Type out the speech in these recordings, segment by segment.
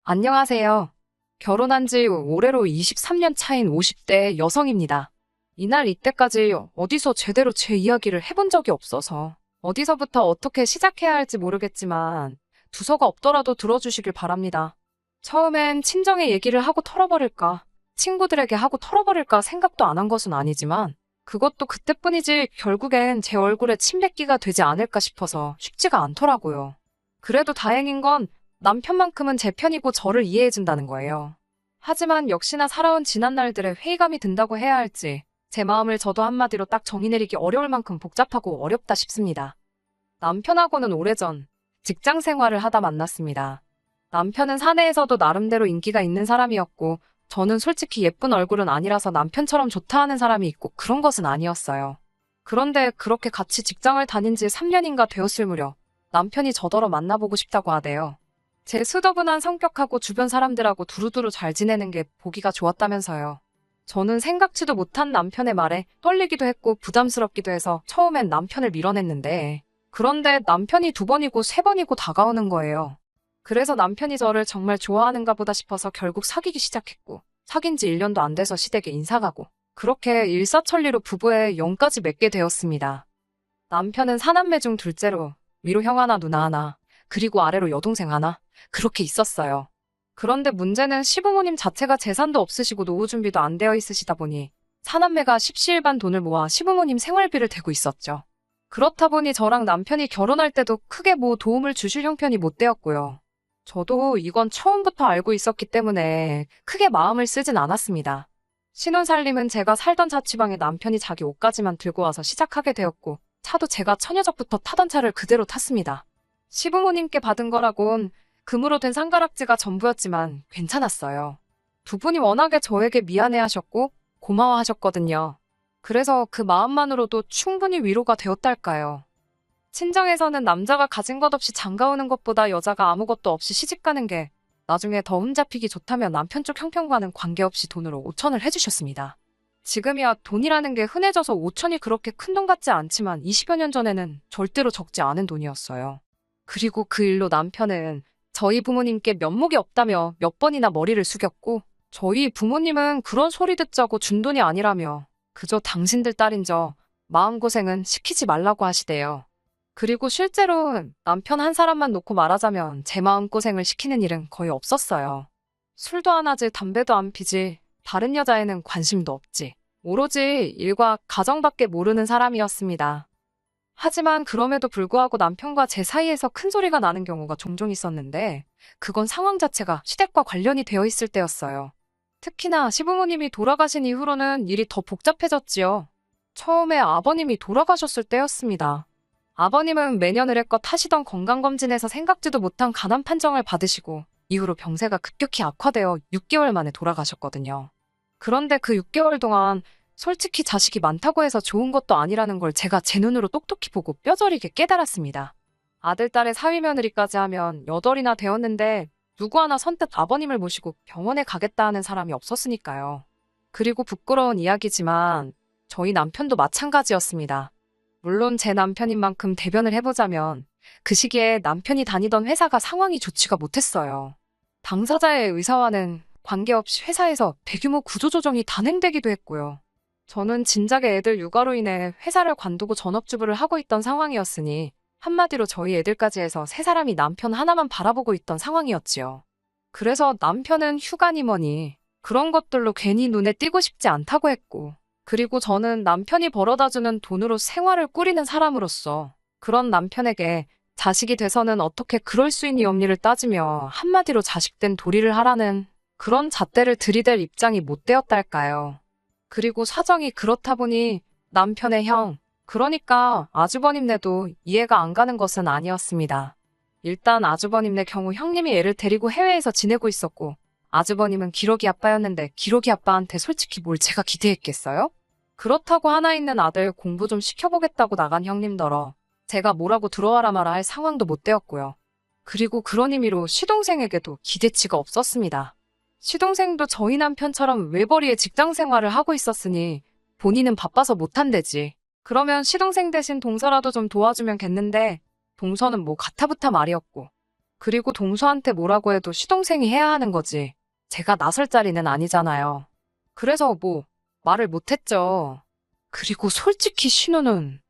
안녕하세요. 결혼한 지 올해로 23년 차인 50대 여성입니다. 이날 이때까지 어디서 제대로 제 이야기를 해본 적이 없어서 어디서부터 어떻게 시작해야 할지 모르겠지만 두서가 없더라도 들어주시길 바랍니다. 처음엔 친정에 얘기를 하고 털어버릴까, 친구들에게 하고 털어버릴까 생각도 안 한 것은 아니지만 그것도 그때뿐이지 결국엔 제 얼굴에 침 뱉기가 되지 않을까 싶어서 쉽지가 않더라고요. 그래도 다행인 건 남편만큼은 제 편이고 저를 이해해준다는 거예요. 하지만 역시나 살아온 지난 날들에 회의감이 든다고 해야 할지 제 마음을 저도 한마디로 딱 정의 내리기 어려울 만큼 복잡하고 어렵다 싶습니다. 남편하고는 오래전 직장 생활을 하다 만났습니다. 남편은 사내에서도 나름대로 인기가 있는 사람이었고 저는 솔직히 예쁜 얼굴은 아니라서 남편처럼 좋다 하는 사람이 있고 그런 것은 아니었어요. 그런데 그렇게 같이 직장을 다닌 지 3년인가 되었을 무렵 남편이 저더러 만나보고 싶다고 하대요. 제 수더분한 성격하고 주변 사람들하고 두루두루 잘 지내는 게 보기가 좋았다면서요. 저는 생각지도 못한 남편의 말에 떨리기도 했고 부담스럽기도 해서 처음엔 남편을 밀어냈는데 그런데 남편이 2번이고 3번이고 다가오는 거예요. 그래서 남편이 저를 정말 좋아하는가 보다 싶어서 결국 사귀기 시작했고 사귄 지 1년도 안 돼서 시댁에 인사가고 그렇게 일사천리로 부부의 영까지 맺게 되었습니다. 남편은 4남매 중 둘째로 위로 형 하나 누나 하나 그리고 아래로 여동생 하나 그렇게 있었어요. 그런데 문제는 시부모님 자체가 재산도 없으시고 노후 준비도 안 되어 있으시다 보니 사남매가 십시일반 돈을 모아 시부모님 생활비를 대고 있었죠. 그렇다 보니 저랑 남편이 결혼할 때도 크게 뭐 도움을 주실 형편이 못 되었고요. 저도 이건 처음부터 알고 있었기 때문에 크게 마음을 쓰진 않았습니다. 신혼살림은 제가 살던 자취방에 남편이 자기 옷까지만 들고 와서 시작하게 되었고 차도 제가 처녀적부터 타던 차를 그대로 탔습니다. 시부모님께 받은 거라곤 금으로 된 상가락지가 전부였지만 괜찮았어요. 2분이 워낙에 저에게 미안해하셨고 고마워하셨거든요. 그래서 그 마음만으로도 충분히 위로가 되었달까요. 친정에서는 남자가 가진 것 없이 장가오는 것보다 여자가 아무것도 없이 시집가는 게 나중에 더 흠잡히기 좋다며 남편 쪽 형편과는 관계없이 돈으로 5천을 해주셨습니다. 지금이야 돈이라는 게 흔해져서 5천이 그렇게 큰 돈 같지 않지만 20여 년 전에는 절대로 적지 않은 돈이었어요. 그리고 그 일로 남편은 저희 부모님께 면목이 없다며 몇 번이나 머리를 숙였고 저희 부모님은 그런 소리 듣자고 준 돈이 아니라며 그저 당신들 딸인 저 마음고생은 시키지 말라고 하시대요. 그리고 실제로 남편 한 사람만 놓고 말하자면 제 마음고생을 시키는 일은 거의 없었어요. 술도 안 하지 담배도 안 피지 다른 여자에는 관심도 없지 오로지 일과 가정밖에 모르는 사람이었습니다. 하지만 그럼에도 불구하고 남편과 제 사이에서 큰 소리가 나는 경우가 종종 있었는데 그건 상황 자체가 시댁과 관련이 되어 있을 때였어요. 특히나 시부모님이 돌아가신 이후로는 일이 더 복잡해졌지요. 처음에 아버님이 돌아가셨을 때였습니다. 아버님은 매년 의례껏 하시던 건강검진에서 생각지도 못한 간암 판정을 받으시고 이후로 병세가 급격히 악화되어 6개월 만에 돌아가셨거든요. 그런데 그 6개월 동안 솔직히 자식이 많다고 해서 좋은 것도 아니라는 걸 제가 제 눈으로 똑똑히 보고 뼈저리게 깨달았습니다. 아들, 딸의 사위 며느리까지 하면 8이나 되었는데 누구 하나 선뜻 아버님을 모시고 병원에 가겠다 하는 사람이 없었으니까요. 그리고 부끄러운 이야기지만 저희 남편도 마찬가지였습니다. 물론 제 남편인 만큼 대변을 해보자면 그 시기에 남편이 다니던 회사가 상황이 좋지가 못했어요. 당사자의 의사와는 관계없이 회사에서 대규모 구조조정이 단행되기도 했고요. 저는 진작에 애들 육아로 인해 회사를 관두고 전업주부를 하고 있던 상황이었으니 한마디로 저희 애들까지 해서 3사람이 남편 하나만 바라보고 있던 상황이었지요. 그래서 남편은 휴가니 뭐니 그런 것들로 괜히 눈에 띄고 싶지 않다고 했고 그리고 저는 남편이 벌어다주는 돈으로 생활을 꾸리는 사람으로서 그런 남편에게 자식이 돼서는 어떻게 그럴 수 있니 엄니를 따지며 한마디로 자식된 도리를 하라는 그런 잣대를 들이댈 입장이 못 되었달까요. 그리고 사정이 그렇다 보니 남편의 형, 그러니까 아주버님네도 이해가 안 가는 것은 아니었습니다. 일단 아주버님네 경우 형님이 애를 데리고 해외에서 지내고 있었고 아주버님은 기러기 아빠였는데 기러기 아빠한테 솔직히 뭘 제가 기대했겠어요? 그렇다고 하나 있는 아들 공부 좀 시켜보겠다고 나간 형님더러 제가 뭐라고 들어와라 마라 할 상황도 못 되었고요. 그리고 그런 의미로 시동생에게도 기대치가 없었습니다. 시동생도 저희 남편처럼 외벌이에 직장 생활을 하고 있었으니 본인은 바빠서 못한대지. 그러면 시동생 대신 동서라도 좀 도와주면 겠는데 동서는 뭐 가타부타 말이었고 그리고 동서한테 뭐라고 해도 시동생이 해야 하는 거지. 제가 나설 자리는 아니잖아요. 그래서 말을 못했죠. 그리고 솔직히 신우는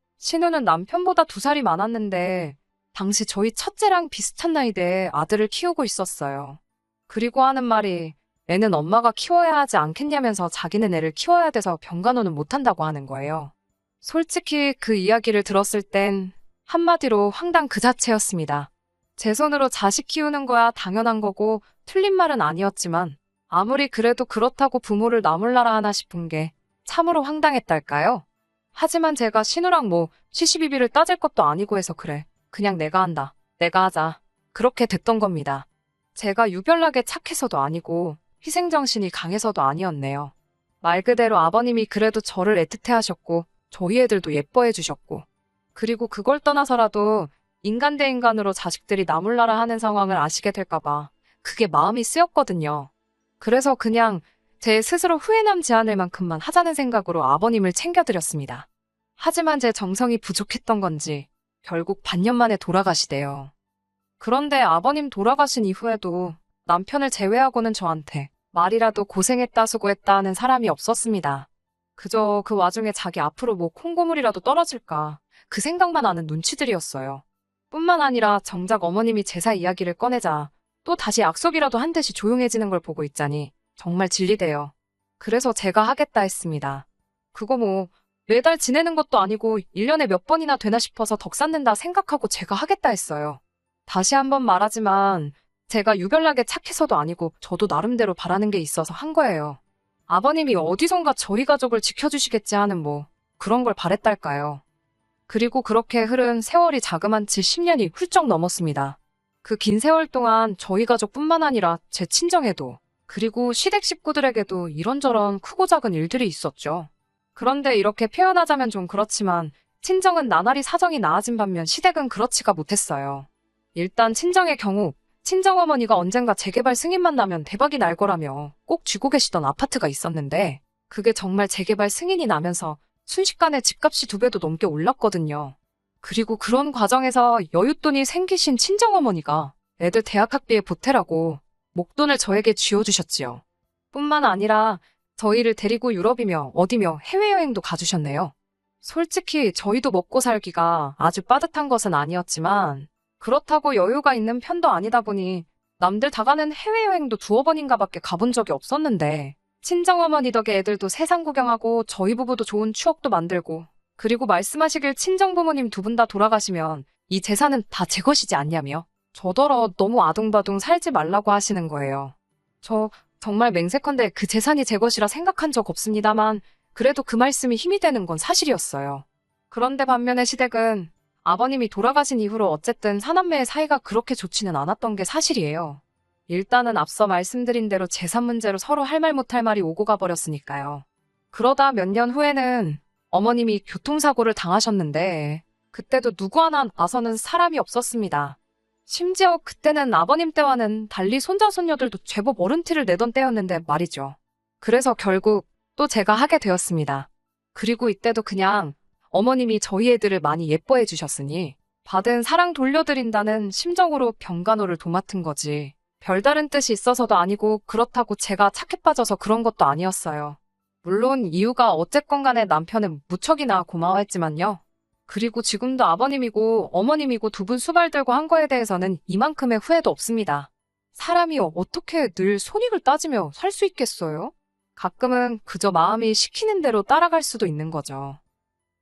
남편보다 2살이 많았는데 당시 저희 첫째랑 비슷한 나이대에 아들을 키우고 있었어요. 그리고 하는 말이 애는 엄마가 키워야 하지 않겠냐면서 자기는 애를 키워야 돼서 병간호는 못한다고 하는 거예요. 솔직히 그 이야기를 들었을 땐 한마디로 황당 그 자체였습니다. 제 손으로 자식 키우는 거야 당연한 거고 틀린 말은 아니었지만 아무리 그래도 그렇다고 부모를 나몰라라 하나 싶은 게 참으로 황당했달까요? 하지만 제가 신우랑 시시비비를 따질 것도 아니고 해서 그래. 그냥 내가 한다. 내가 하자. 그렇게 됐던 겁니다. 제가 유별나게 착해서도 아니고 희생정신이 강해서도 아니었네요. 말 그대로 아버님이 그래도 저를 애틋해 하셨고 저희 애들도 예뻐해 주셨고 그리고 그걸 떠나서라도 인간 대 인간으로 자식들이 나몰라라 하는 상황을 아시게 될까봐 그게 마음이 쓰였거든요. 그래서 그냥 제 스스로 후회 남지 않을 만큼만 하자는 생각으로 아버님을 챙겨드렸습니다. 하지만 제 정성이 부족했던 건지 결국 반년 만에 돌아가시대요. 그런데 아버님 돌아가신 이후에도 남편을 제외하고는 저한테 말이라도 고생했다 수고했다 하는 사람이 없었습니다. 그저 그 와중에 자기 앞으로 콩고물이라도 떨어질까 그 생각만 하는 눈치들이었어요. 뿐만 아니라 정작 어머님이 제사 이야기를 꺼내자 또 다시 약속이라도 한 듯이 조용해지는 걸 보고 있자니 정말 질리대요. 그래서 제가 하겠다 했습니다. 그거 매달 지내는 것도 아니고 1년에 몇 번이나 되나 싶어서 덕 쌓는다 생각하고 제가 하겠다 했어요. 다시 한번 말하지만 제가 유별나게 착해서도 아니고 저도 나름대로 바라는 게 있어서 한 거예요. 아버님이 어디선가 저희 가족을 지켜주시겠지 하는 그런 걸 바랬달까요. 그리고 그렇게 흐른 세월이 자그만치 10년이 훌쩍 넘었습니다. 그 긴 세월 동안 저희 가족뿐만 아니라 제 친정에도 그리고 시댁 식구들에게도 이런저런 크고 작은 일들이 있었죠. 그런데 이렇게 표현하자면 좀 그렇지만 친정은 나날이 사정이 나아진 반면 시댁은 그렇지가 못했어요. 일단 친정의 경우 친정어머니가 언젠가 재개발 승인만 나면 대박이 날 거라며 꼭 쥐고 계시던 아파트가 있었는데 그게 정말 재개발 승인이 나면서 순식간에 집값이 2배도 넘게 올랐거든요. 그리고 그런 과정에서 여윳돈이 생기신 친정어머니가 애들 대학학비에 보태라고 목돈을 저에게 쥐어주셨지요. 뿐만 아니라 저희를 데리고 유럽이며 어디며 해외여행도 가주셨네요. 솔직히 저희도 먹고 살기가 아주 빠듯한 것은 아니었지만 그렇다고 여유가 있는 편도 아니다 보니 남들 다 가는 해외여행도 2번인가 밖에 가본 적이 없었는데 친정어머니 덕에 애들도 세상 구경하고 저희 부부도 좋은 추억도 만들고 그리고 말씀하시길 친정부모님 2분 다 돌아가시면 이 재산은 다 제 것이지 않냐며 저더러 너무 아둥바둥 살지 말라고 하시는 거예요. 저 정말 맹세컨대 그 재산이 제 것이라 생각한 적 없습니다만 그래도 그 말씀이 힘이 되는 건 사실이었어요. 그런데 반면에 시댁은 아버님이 돌아가신 이후로 어쨌든 사남매의 사이가 그렇게 좋지는 않았던 게 사실이에요. 일단은 앞서 말씀드린 대로 재산 문제로 서로 할 말 못할 말이 오고 가버렸으니까요. 그러다 몇 년 후에는 어머님이 교통사고를 당하셨는데 그때도 누구 하나 나서는 사람이 없었습니다. 심지어 그때는 아버님 때와는 달리 손자 손녀들도 제법 어른 티를 내던 때였는데 말이죠. 그래서 결국 또 제가 하게 되었습니다. 그리고 이때도 그냥 어머님이 저희 애들을 많이 예뻐해 주셨으니 받은 사랑 돌려드린다는 심정으로 병간호를 도맡은 거지. 별다른 뜻이 있어서도 아니고 그렇다고 제가 착해 빠져서 그런 것도 아니었어요. 물론 이유가 어쨌건 간에 남편은 무척이나 고마워했지만요. 그리고 지금도 아버님이고 어머님이고 2분 수발 들고 한 거에 대해서는 이만큼의 후회도 없습니다. 사람이 어떻게 늘 손익을 따지며 살 수 있겠어요? 가끔은 그저 마음이 시키는 대로 따라갈 수도 있는 거죠.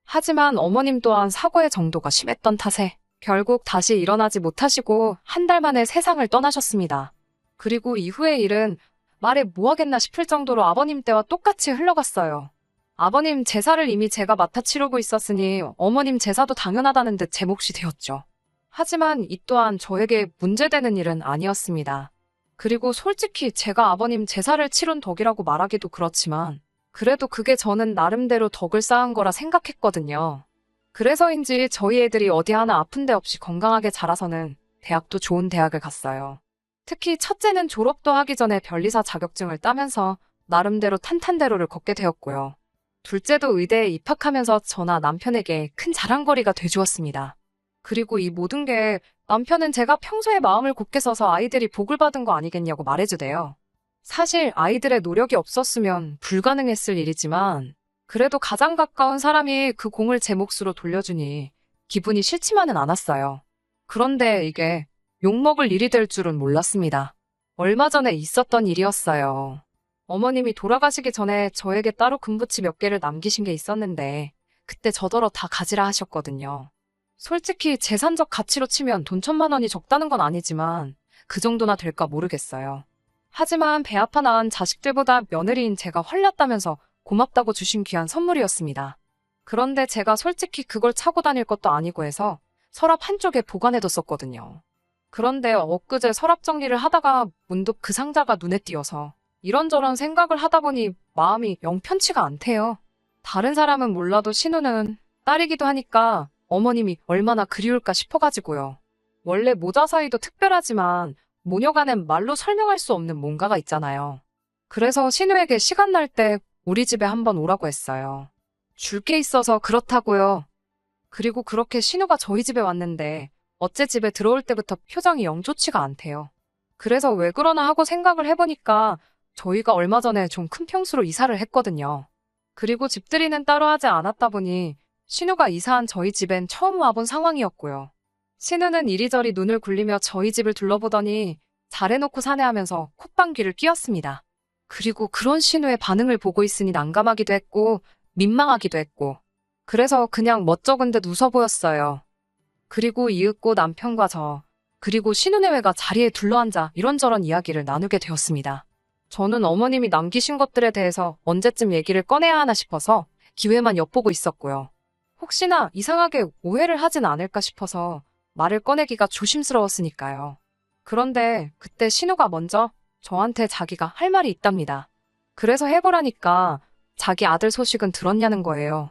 하지만 어머님 또한 사고의 정도가 심했던 탓에 결국 다시 일어나지 못하시고 1달 만에 세상을 떠나셨습니다. 그리고 이후의 일은 말해 뭐하겠나 싶을 정도로 아버님 때와 똑같이 흘러갔어요. 아버님 제사를 이미 제가 맡아 치르고 있었으니 어머님 제사도 당연하다는 듯 제 몫이 되었죠. 하지만 이 또한 저에게 문제되는 일은 아니었습니다. 그리고 솔직히 제가 아버님 제사를 치른 덕이라고 말하기도 그렇지만 그래도 그게 저는 나름대로 덕을 쌓은 거라 생각했거든요. 그래서인지 저희 애들이 어디 하나 아픈 데 없이 건강하게 자라서는 대학도 좋은 대학을 갔어요. 특히 첫째는 졸업도 하기 전에 변리사 자격증을 따면서 나름대로 탄탄대로를 걷게 되었고요. 둘째도 의대에 입학하면서 저나 남편에게 큰 자랑거리가 돼주었습니다. 그리고 이 모든 게 남편은 제가 평소에 마음을 굳게 써서 아이들이 복을 받은 거 아니겠냐고 말해주대요. 사실 아이들의 노력이 없었으면 불가능했을 일이지만 그래도 가장 가까운 사람이 그 공을 제 몫으로 돌려주니 기분이 싫지만은 않았어요. 그런데 이게 욕먹을 일이 될 줄은 몰랐습니다. 얼마 전에 있었던 일이었어요. 어머님이 돌아가시기 전에 저에게 따로 금부치 몇 개를 남기신 게 있었는데 그때 저더러 다 가지라 하셨거든요. 솔직히 재산적 가치로 치면 돈 1,000만 원이 적다는 건 아니지만 그 정도나 될까 모르겠어요. 하지만 배 아파 낳은 자식들보다 며느리인 제가 헐렸다면서 고맙다고 주신 귀한 선물이었습니다. 그런데 제가 솔직히 그걸 차고 다닐 것도 아니고 해서 서랍 한쪽에 보관해뒀었거든요. 그런데 엊그제 서랍 정리를 하다가 문득 그 상자가 눈에 띄어서 이런저런 생각을 하다 보니 마음이 영 편치가 않대요. 다른 사람은 몰라도 신우는 딸이기도 하니까 어머님이 얼마나 그리울까 싶어가지고요. 원래 모자 사이도 특별하지만 모녀간엔 말로 설명할 수 없는 뭔가가 있잖아요. 그래서 신우에게 시간 날 때 우리 집에 한번 오라고 했어요. 줄 게 있어서 그렇다고요. 그리고 그렇게 신우가 저희 집에 왔는데 어째 집에 들어올 때부터 표정이 영 좋지가 않대요. 그래서 왜 그러나 하고 생각을 해보니까 저희가 얼마 전에 좀 큰 평수로 이사를 했거든요. 그리고 집들이는 따로 하지 않았다 보니 신우가 이사한 저희 집엔 처음 와본 상황이었고요. 신우는 이리저리 눈을 굴리며 저희 집을 둘러보더니 잘해놓고 사네 하면서 콧방귀를 뀌었습니다. 그리고 그런 신우의 반응을 보고 있으니 난감하기도 했고 민망하기도 했고 그래서 그냥 멋쩍은 듯 웃어 보였어요. 그리고 이윽고 남편과 저 그리고 신우네외가 자리에 둘러앉아 이런저런 이야기를 나누게 되었습니다. 저는 어머님이 남기신 것들에 대해서 언제쯤 얘기를 꺼내야 하나 싶어서 기회만 엿보고 있었고요. 혹시나 이상하게 오해를 하진 않을까 싶어서 말을 꺼내기가 조심스러웠으니까요. 그런데 그때 신우가 먼저 저한테 자기가 할 말이 있답니다. 그래서 해보라니까 자기 아들 소식은 들었냐는 거예요.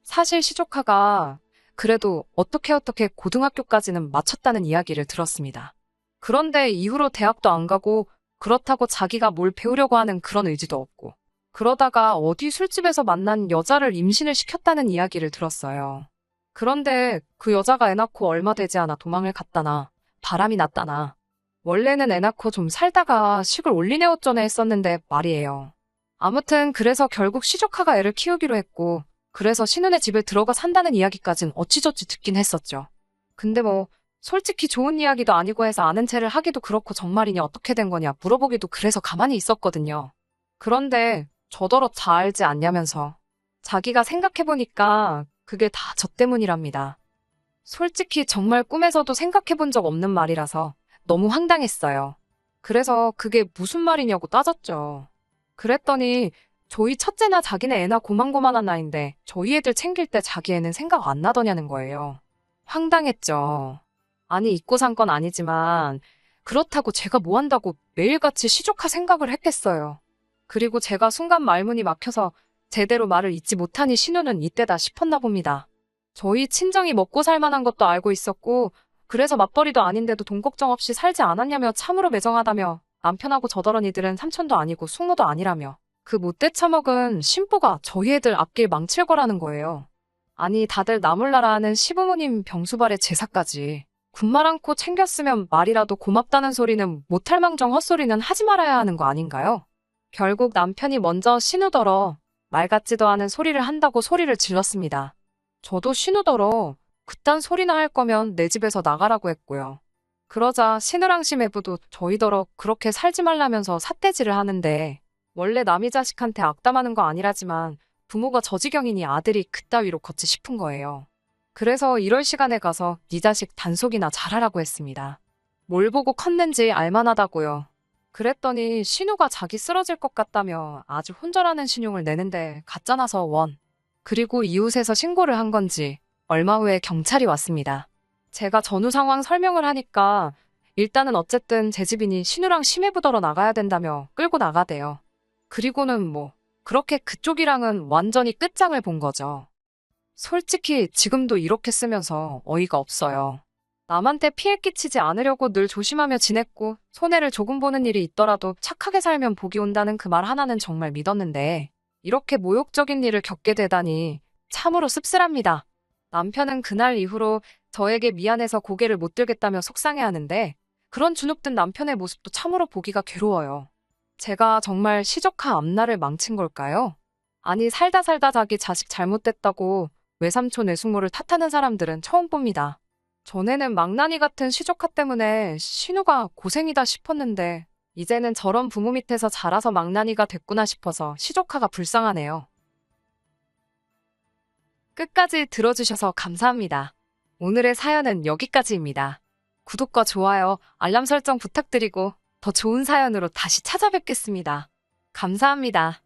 사실 시조카가 그래도 어떻게 고등학교까지는 마쳤다는 이야기를 들었습니다. 그런데 이후로 대학도 안 가고 그렇다고 자기가 뭘 배우려고 하는 그런 의지도 없고 그러다가 어디 술집에서 만난 여자를 임신을 시켰다는 이야기를 들었어요. 그런데 그 여자가 애 낳고 얼마 되지 않아 도망을 갔다나 바람이 났다나 원래는 애 낳고 좀 살다가 식을 올리네 어쩌네 했었는데 말이에요. 아무튼 그래서 결국 시조카가 애를 키우기로 했고 그래서 신우네 집에 들어가 산다는 이야기까진 어찌저찌 듣긴 했었죠. 근데 뭐 솔직히 좋은 이야기도 아니고 해서 아는 체를 하기도 그렇고 정말이냐 어떻게 된 거냐 물어보기도 그래서 가만히 있었거든요. 그런데 저더러 다 알지 않냐면서 자기가 생각해보니까 그게 다 저 때문이랍니다. 솔직히 정말 꿈에서도 생각해본 적 없는 말이라서 너무 황당했어요. 그래서 그게 무슨 말이냐고 따졌죠. 그랬더니 저희 첫째나 자기네 애나 고만고만한 나이인데 저희 애들 챙길 때 자기 애는 생각 안 나더냐는 거예요. 황당했죠. 아니 잊고 산 건 아니지만 그렇다고 제가 뭐 한다고 매일같이 시조카 생각을 했겠어요. 그리고 제가 순간 말문이 막혀서 제대로 말을 잇지 못하니 신우는 이때다 싶었나 봅니다. 저희 친정이 먹고 살 만한 것도 알고 있었고 그래서 맞벌이도 아닌데도 돈 걱정 없이 살지 않았냐며 참으로 매정하다며 남편하고 저더러니들은 삼촌도 아니고 숙모도 아니라며 그 못돼 처먹은 신부가 저희 애들 앞길 망칠 거라는 거예요. 아니 다들 나몰라라 하는 시부모님 병수발에 제사까지 군말 않고 챙겼으면 말이라도 고맙다는 소리는 못할 망정 헛소리는 하지 말아야 하는 거 아닌가요? 결국 남편이 먼저 신우더러 말 같지도 않은 소리를 한다고 소리를 질렀습니다. 저도 신우더러 그딴 소리나 할 거면 내 집에서 나가라고 했고요. 그러자 신우랑 시매부도 저희더러 그렇게 살지 말라면서 삿대질을 하는데 원래 남이 자식한테 악담하는 거 아니라지만 부모가 저 지경이니 아들이 그따위로 걷지 싶은 거예요. 그래서 이럴 시간에 가서 네 자식 단속이나 잘하라고 했습니다. 뭘 보고 컸는지 알만하다고요. 그랬더니 신우가 자기 쓰러질 것 같다며 아주 혼절하는 신용을 내는데 가짜나서 원. 그리고 이웃에서 신고를 한 건지 얼마 후에 경찰이 왔습니다. 제가 전후 상황 설명을 하니까 일단은 어쨌든 제 집이니 신우랑 시매부더러 나가야 된다며 끌고 나가대요. 그리고는 뭐 그렇게 그쪽이랑은 완전히 끝장을 본 거죠. 솔직히 지금도 이렇게 쓰면서 어이가 없어요. 남한테 피해 끼치지 않으려고 늘 조심하며 지냈고 손해를 조금 보는 일이 있더라도 착하게 살면 복이 온다는 그 말 하나는 정말 믿었는데 이렇게 모욕적인 일을 겪게 되다니 참으로 씁쓸합니다. 남편은 그날 이후로 저에게 미안해서 고개를 못 들겠다며 속상해하는데 그런 주눅든 남편의 모습도 참으로 보기가 괴로워요. 제가 정말 시조카 앞날을 망친 걸까요? 아니 살다 살다 자기 자식 잘못됐다고 외삼촌 외숙모를 탓하는 사람들은 처음 봅니다. 전에는 망나니 같은 시조카 때문에 신우가 고생이다 싶었는데 이제는 저런 부모 밑에서 자라서 망나니가 됐구나 싶어서 시조카가 불쌍하네요. 끝까지 들어주셔서 감사합니다. 오늘의 사연은 여기까지입니다. 구독과 좋아요, 알람 설정 부탁드리고 더 좋은 사연으로 다시 찾아뵙겠습니다. 감사합니다.